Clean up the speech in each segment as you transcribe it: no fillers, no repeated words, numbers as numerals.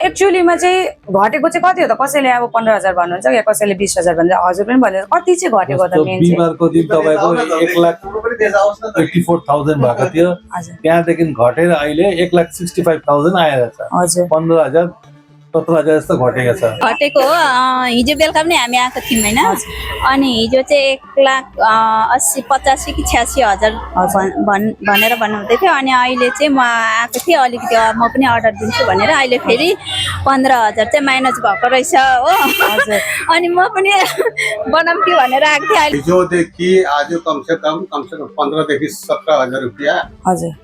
एक्चुअलीमा चाहिँ घटेको चाहिँ कति हो त? कसैले अब 15,000 भन्नुहुन्छ या कसैले 20,000 भन्छ। हजुर पनि भन्नुहुन्छ कति चाहिँ घटेको त? मेन बिमारको दिन तपाईको 1,84,000 भएको थियो, त्यहाँदेखि घटेर अहिले 1,65,000 आएर छ। हजुर 15,000 17,000 जस्तो घटेको छ। घटेको हो। हिजो बेलुका पनि हामी आएको थियौँ होइन, अनि हिजो चाहिँ 1,80,85,000 कि 86,000 भनेर भन्नुहुँदै थियो। अनि अहिले चाहिँ म आएको थिएँ, अलिकति म पनि अर्डर दिन्छु भनेर। अहिले फेरि 15,000 चाहिँ माइनस भएको रहेछ हो। अनि म पनि बनाऊँ कि भनेर आएको थिएँ। हिजोदेखि आज कमसे कम 15 देखि 17,000 रुपियाँ हजुर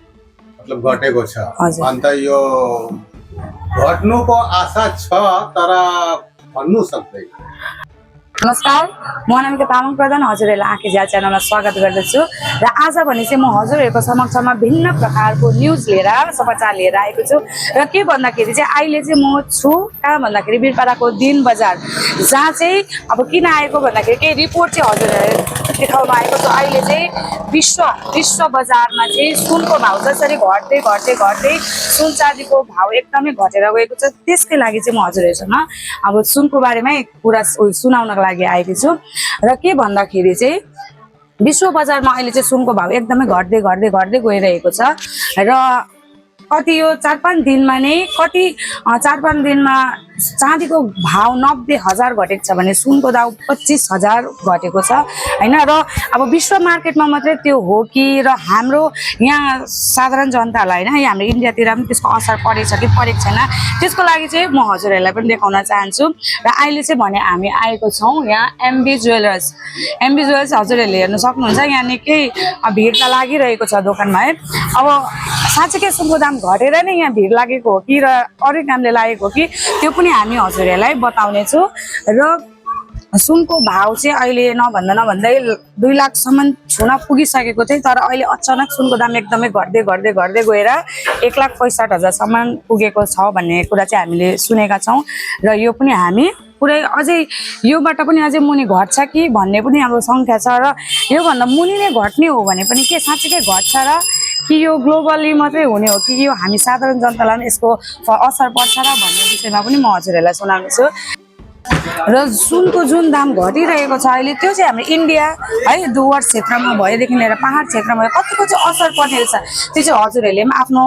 मतलब घटेको छ। हजुर। अन्त यो घट्नुको आशा छ तर भन्नु सक्दैन। नमस्कार, म अनामिका तामाङ प्रधान हजुरहरूलाई आँखी झ्याल च्यानलमा स्वागत गर्दछु। र आज भने चाहिँ म हजुरहरूको समक्षमा भिन्न प्रकारको न्युज लिएर समाचार लिएर आएको छु। र के भन्दाखेरि चाहिँ अहिले चाहिँ म छु कहाँ भन्दाखेरि बिरपाडाको दिन बजार, जहाँ चाहिँ अब किन आएको भन्दाखेरि केही रिपोर्ट चाहिँ हजुरहरूले देखाउन आएको छु। अहिले चाहिँ विश्व बजारमा चाहिँ सुनको भाउ जसरी घट्दै घट्दै घट्दै सुन चाँदीको भाउ एकदमै घटेर गएको छ। त्यसकै लागि चाहिँ म हजुरहरूसँग अब सुनको बारेमै कुरा सुनाउनको लागि आएकी छु। र के भन्दाखेरि चाहिँ विश्व बजारमा अहिले चाहिँ सुनको भाउ एकदमै घट्दै घट्दै घट्दै गइरहेको छ। र कति यो 4-5 दिनमा नै 4-5 दिनमा चाँदीको भाउ 90,000 घटेको छ भने सुनको दाउ 25,000 घटेको छ हैन। र अब विश्व मार्केटमा मात्रै त्यो हो कि र हाम्रो यहाँ साधारण जनतालाई हैन, हाम्रो इन्डियातिर पनि त्यसको असर परेछ कि परेको छैन, त्यसको लागि चाहिँ म हजुरहरूलाई पनि देखाउन चाहन्छु। र अहिले चाहिँ भने हामी आएको छौँ यहाँ एमबी ज्वेलर्स हजुरहरूले हेर्न सक्नुहुन्छ। यहाँ निकै भिड त लागिरहेको छ दोकानमा है। अब साँच्चै सुनको दाम घटेर नै यहाँ भिड लागेको हो कि र अरू कामले लागेको हो कि त्यो पनि हामी हजुरहरूलाई बताउने छु। र सुनको भाउ चाहिँ अहिले नभन्दै 2 लाखसम्म छुन पुगिसकेको थियो, तर अहिले अचानक सुनको दाम एकदमै घट्दै घट्दै घट्दै गएर 1,65,000सम्म पुगेको छ भन्ने कुरा चाहिँ हामीले सुनेका छौँ। र यो पनि हामी पुरै अझै योबाट पनि अझै मुनि घट्छ कि भन्ने पनि अब सङ्ख्या छ। र योभन्दा मुनि नै घट्ने हो भने पनि के साँच्चै घट्छ र कि यो ग्लोबली मात्रै हुने हो कि यो हामी साधारण जनतालाई पनि यसको असर पर्छ र भन्ने विषयमा पनि म हजुरहरूलाई सुनाउने छु। र सुनको जुन दाम घटिरहेको छ अहिले त्यो चाहिँ हाम्रो इन्डिया है डुवर्स क्षेत्रमा भएदेखि लिएर पहाड क्षेत्रमा भयो कतिको चाहिँ असर पर्ने रहेछ, त्यो चाहिँ हजुरहरूले पनि आफ्नो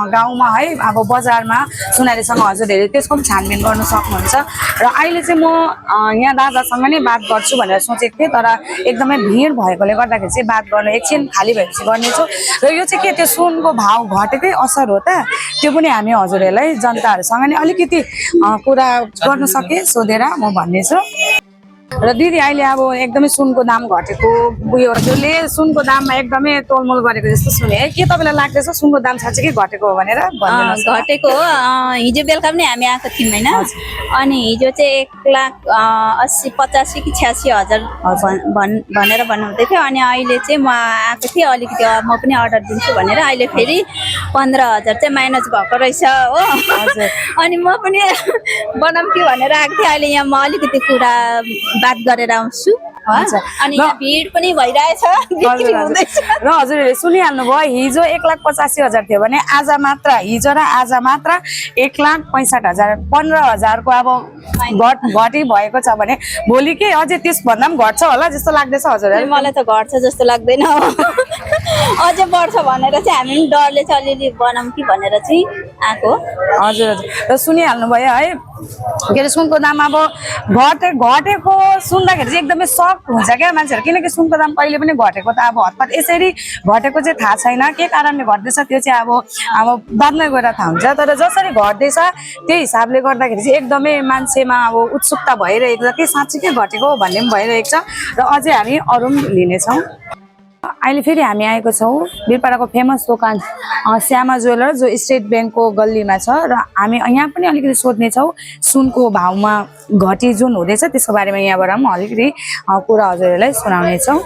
गाउँमा है अब बजारमा सुनारीसँग हजुरहरूले त्यसको पनि छानबिन गर्न सक्नुहुन्छ। र अहिले चाहिँ म यहाँ दादासँग नै बात गर्छु भनेर सोचेको थिएँ, तर एकदमै भिड भएकोले गर्दाखेरि चाहिँ बात गर्न एकछिन खाली भएपछि गर्नेछु। र यो चाहिँ के त्यो सुनको भाउ घटेकै असर हो त, त्यो पनि हामी हजुरहरूलाई जनताहरूसँग नै अलिकति कुरा गर्न सके सोधेर म भन्नेछु। र दिदी अहिले अब एकदमै सुनको दाम घटेको उयो हजुरले सुनको दाममा एकदमै तोलमोल गरेको जस्तो सुने है, के तपाईँलाई लाग्दैछ सुनको दाम साँच्चै घटेको हो भनेर? घटेको हो। हिजो बेलुका पनि हामी आएको थियौँ होइन, अनि हिजो चाहिँ 1,80,85,000 कि 86,000 भनेर भन्नुहुँदै थियो। अनि अहिले चाहिँ म आएको थिएँ, अलिकति म पनि अर्डर दिन्छु भनेर। अहिले फेरि 15,000 चाहिँ माइनस भएको रहेछ हो। अनि म पनि बनाऊँ कि भनेर आएको थिएँ। अहिले यहाँ म अलिकति कुरा बात गरेर आउँछु। अनि यहाँ भिड पनि भइरहेछ, बिक्री हुँदैछ। र हजुरहरूले सुनिहाल्नु भयो, हिजो 1,85,000 थियो भने हिजो र आज मात्र 1,65,000 15,000को अब घटी भएको छ भने भोलि के अझै त्यसभन्दा पनि घट्छ होला जस्तो लाग्दैछ हजुरलाई? मलाई त घट्छ जस्तो लाग्दैन, अझै बढ्छ भनेर चाहिँ हामी पनि डरले चाहिँ अलिअलि बनाऊँ कि भनेर चाहिँ आएको। हजुर र सुनिहाल्नु भयो है, के अरे सुनको दाम अब घटेको सुन्दाखेरि चाहिँ एकदमै सक हुन्छ क्या मान्छेहरू, किनकि सुनको दाम कहिले पनि घटेको त अब हतपत यसरी घटेको चाहिँ थाहा छैन के कारणले घट्दैछ, त्यो चाहिँ अब बादमा गएर थाहा हुन्छ। तर जसरी घट्दैछ त्यही हिसाबले गर्दाखेरि चाहिँ एकदमै मान्छेमा अब उत्सुकता भइरहेको छ, के साँच्चै घटेको भन्ने पनि भइरहेको छ। र अझै हामी अरू पनि लिनेछौँ। अहिले फेरि हामी आएको छौँ बिरपाडाको फेमस दोकान श्यामा ज्वेलर, जो स्टेट ब्याङ्कको गल्लीमा छ। र हामी यहाँ पनि अलिकति सोध्नेछौँ सुनको भाउमा घटी जुन हुँदैछ त्यसको बारेमा यहाँबाट पनि अलिकति कुरा हजुरहरूलाई सुनाउनेछौँ।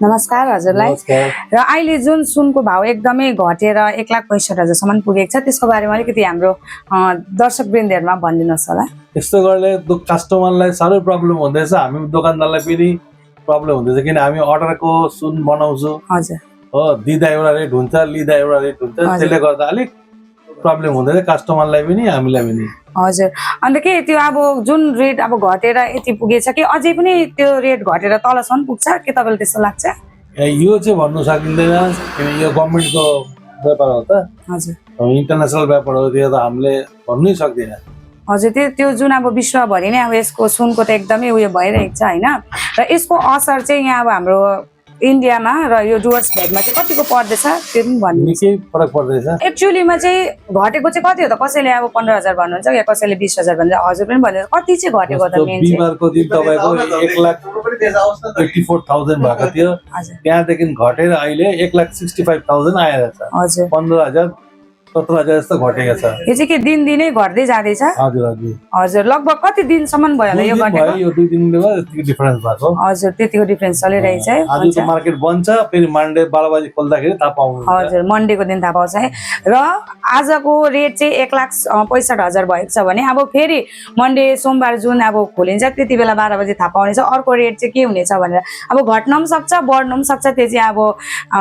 नमस्कार हजुरलाई। र अहिले जुन सुनको भाउ एकदमै घटेर 1,65,000सम्म पुगेको छ त्यसको बारेमा अलिकति हाम्रो दर्शक वृन्दहरुमा भनिदिनुहोस् होला। यस्तो गर्ने कस्टमरलाई साह्रै प्रब्लम हुँदैछ, हामी दोकानदारलाई पनि प्रब्लम हुँदैछ, किन हामी अर्डरको सुन बनाउँछु हजुर हो, दिँदा एउटा रेट हुन्छ लिँदा एउटा रेट हुन्छ, त्यसले गर्दा अलिक प्रब्लम हुँदैन कस्टमरलाई पनि हामीलाई पनि। हजुर अन्त के त्यो अब जुन रेट अब घटेर यति पुगेछ कि अझै पनि त्यो रेट घटेर तलसम्म पुग्छ के तपाईँलाई त्यस्तो लाग्छ? यो चाहिँ भन्नु सकिँदैन किनकि यो गभर्मेन्टको व्यापार हो त, हजुर इन्टरनेसनल व्यापार हो, त्यो त हामीले भन्नै सक्दैन। हजुर त्यो जुन अब विश्वभरि नै अब यसको सुनको त एकदमै उयो भइरहेको छ होइन, र यसको असर चाहिँ यहाँ अब हाम्रो इन्डियामा र यो डुवर्स भेगमा चाहिँ कतिको पर्दैछ त्यो पनि भन्नु। निकै फरक पर्दैछ। एक्चुअलीमा चाहिँ घटेको चाहिँ कति हो त? कसैले अब 15,000 भन्नुहुन्छ या कसैले 20,000 भन्छ, हजुर पनि भन्नुहुन्छ कति चाहिँ घटेको त? मेन चाहिँ बिमारको दिन तपाईँको 1,84,000 भएको थियो, त्यहाँदेखि घटेर अहिले 1,65,000 आएर छ। हजुर 15,000 17,000 जस्तो घटेको छ। यो चाहिँ के दिनदिनै घट्दै जाँदैछ? हजुर हजुर हजुर लगभग कति दिनसम्म भयो होला यो घटेको? यो 2 दिनमा यतिको डिफरेन्स भएको। हजुर त्यतिको डिफरेन्स चलिरहेछ है। आज त मार्केट बन्द छ, फेरि मन्डे 12 बजे खोल्दाखेरि थाहा पाउनु। हजुर मन्डेको दिन थाहा पाउँछ है। र आजको रेट चाहिँ 1,65,000 भएको छ भने अब फेरि मन्डे सोमबार जुन अब खोलिन्छ त्यति बेला 12 बजे थाहा पाउनेछ अर्को रेट चाहिँ के हुनेछ भनेर। अब घट्न पनि सक्छ बढ्न पनि सक्छ, त्यो चाहिँ अब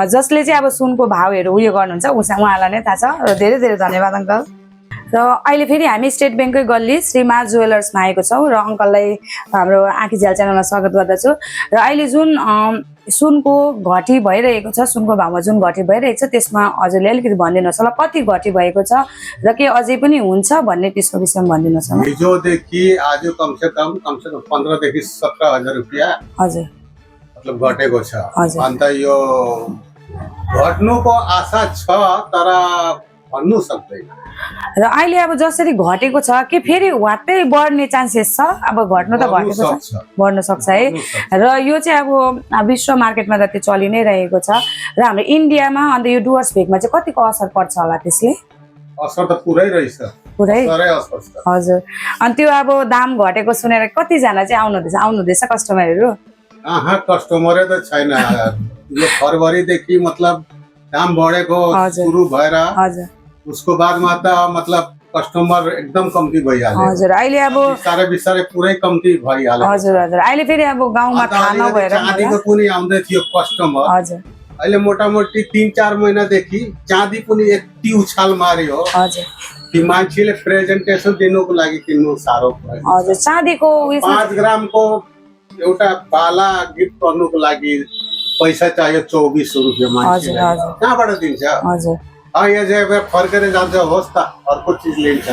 जसले चाहिँ अब सुनको भाउहरू उयो गर्नुहुन्छ उहाँलाई नै थाहा छ। र धेरै धेरै धन्यवाद अङ्कल। र अहिले फेरि हामी स्टेट ब्याङ्ककै गल्ली श्रीमा ज्वेलर्समा आएको छौँ र अङ्कललाई हाम्रो आँखी झ्याल च्यानलमा स्वागत गर्दछु। र अहिले जुन सुनको घटी भइरहेको छ, सुनको भाउमा जुन घटी भइरहेको छ त्यसमा हजुरले अलिकति भनिदिनुहोस् होला कति घटी भएको छ र के अझै पनि हुन्छ भन्ने त्यसको विषयमा भनिदिनुहोस् होला। हिजोदेखि आज कम से कम 15 देखि 17,000 रुपियाँ हजुर मतलब घटेको छ। हजुर। अन्त यो घट्नुको आशा छ तर भन्नु सक्दैन। र अहिले अब जसरी घटेको छ कि फेरि वात्तै बढ्ने चान्सेस छ? अब घट्नु त घटेको छ, बढ्न सक्छ है। र यो चाहिँ अब विश्व मार्केटमा त त्यो चलि नै रहेको छ र हाम्रो इन्डियामा अन्त यो डुवर्स भेगमा चाहिँ कतिको असर पर्छ होला त्यसले? असर त पुरै रहेछ, पुरै असर छ। हजुर अनि त्यो अब दाम घटेको सुनेर कतिजना चाहिँ आउनुहुँदैछ कस्टमरहरू? कस्टमरै त छैन। यो फरवरीदेखि मतलब दाम बढेको सुरु भएर उसको बादमा त मतलब कस्टमर एकदम कम्ती भइहाल्यो। हजुर अहिले अब बिस्तारै पुरै कम्ती भइहाल्यो। हजुर हजुर अहिले फेरि अब गाउँमा थाहा नभएर चाँदीको पनि आउँदै थियो कस्टमर। हजुर अहिले मोटामोटी 3-4 महिनादेखि चाँदी पनि यति उछाल मार्यो कि मान्छेले प्रेजेन्टेसन दिनुको लागि किन्नु साह्रो पर्यो। हजुर चाँदीको 5 ग्रामको एउटा बाला गिफ्ट गर्नुको लागि पैसा चाहियो 2400 रुपियाँ मान्छेले, कहाँबाट दिन्छ? हजुर यहाँ चाहिँ फर्केर जान्छ होस् त अर्को चिज लिन्छ,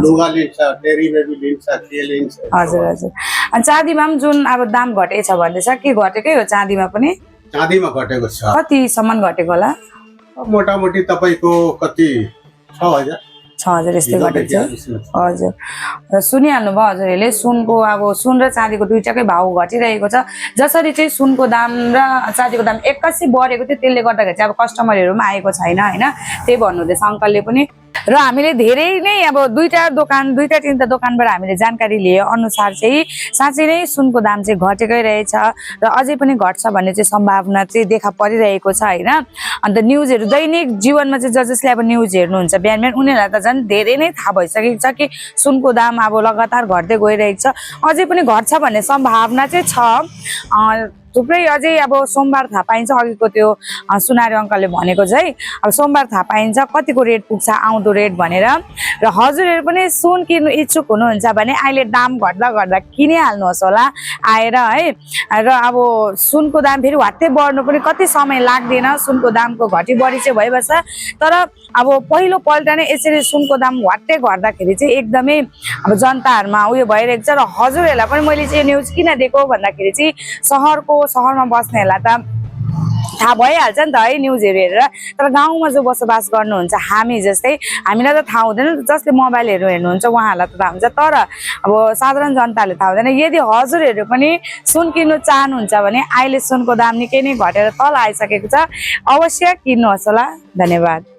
लुगा लिन्छ, डेरी बेबी लिन्छ, के लिन्छ। हजुर हजुर अनि चाँदीमा पनि जुन अब दाम घटेछ भन्दैछ के घटेकै हो? चाँदीमा पनि चाँदीमा घटेको छ। कतिसम्म घटेको होला? मोटामोटी तपाईँको कति 6,000 यस्तै घटेको छ। हजुर र सुनिहाल्नु भयो हजुरहरूले सुनको अब सुन र चाँदीको दुईटाकै भाउ घटिरहेको छ। जसरी चाहिँ सुनको दाम र चाँदीको दाम एक्कासी बढेको थियो त्यसले गर्दाखेरि चाहिँ अब कस्टमरहरू पनि आएको छैन होइन, त्यही भन्नुहुँदैछ अङ्कलले पनि। र हामीले धेरै नै अब दुईटा तिनवटा दोकानबाट हामीले जानकारी लिए अनुसार चाहिँ साँच्चै नै सुनको दाम चाहिँ घटेकै रहेछ र अझै पनि घट्छ भन्ने चाहिँ सम्भावना चाहिँ देखा परिरहेको छ होइन। अन्त न्युजहरू दैनिक जीवनमा चाहिँ जसले अब न्युज हेर्नुहुन्छ बिहान उनीहरूलाई त झन् धेरै नै थाहा भइसकेको छ कि सुनको दाम अब लगातार घट्दै गइरहेको छ, अझै पनि घट्छ भन्ने सम्भावना चाहिँ छ। थुप्रै अझै अब सोमबार थाहा पाइन्छ, अघिको त्यो सुनारे अङ्कलले भनेको चाहिँ अब सोमबार थाहा पाइन्छ कतिको रेट पुग्छ आउँदो रेट भनेर। र हजुरहरू पनि सुन किन्नु इच्छुक हुनुहुन्छ भने अहिले दाम घट्दा किनिहाल्नुहोस् होला आएर है। र अब सुनको दाम फेरि वात्तै बढ्नु पनि कति समय लाग्दैन, सुनको दामको घटी बढी चाहिँ भइबस्छ। तर अब पहिलोपल्ट नै यसरी सुनको दाम वात्तै घट्दाखेरि चाहिँ एकदमै अब जनताहरूमा उयो भइरहेको छ। र हजुरहरूलाई पनि मैले चाहिँ यो न्युज किन दिएको भन्दाखेरि चाहिँ सहरमा बस्नेहरूलाई त थाहा भइहाल्छ नि त है न्युजहरू हेरेर, तर गाउँमा जो बसोबास गर्नुहुन्छ हामी जस्तै हामीलाई त थाहा हुँदैन, जसले मोबाइलहरू हेर्नुहुन्छ उहाँहरूलाई त थाहा हुन्छ, तर अब साधारण जनताले थाहा हुँदैन। यदि हजुरहरू पनि सुन किन्नु चाहनुहुन्छ भने अहिले सुनको दाम निकै नै घटेर तल आइसकेको छ, अवश्य किन्नुहोस् होला। धन्यवाद।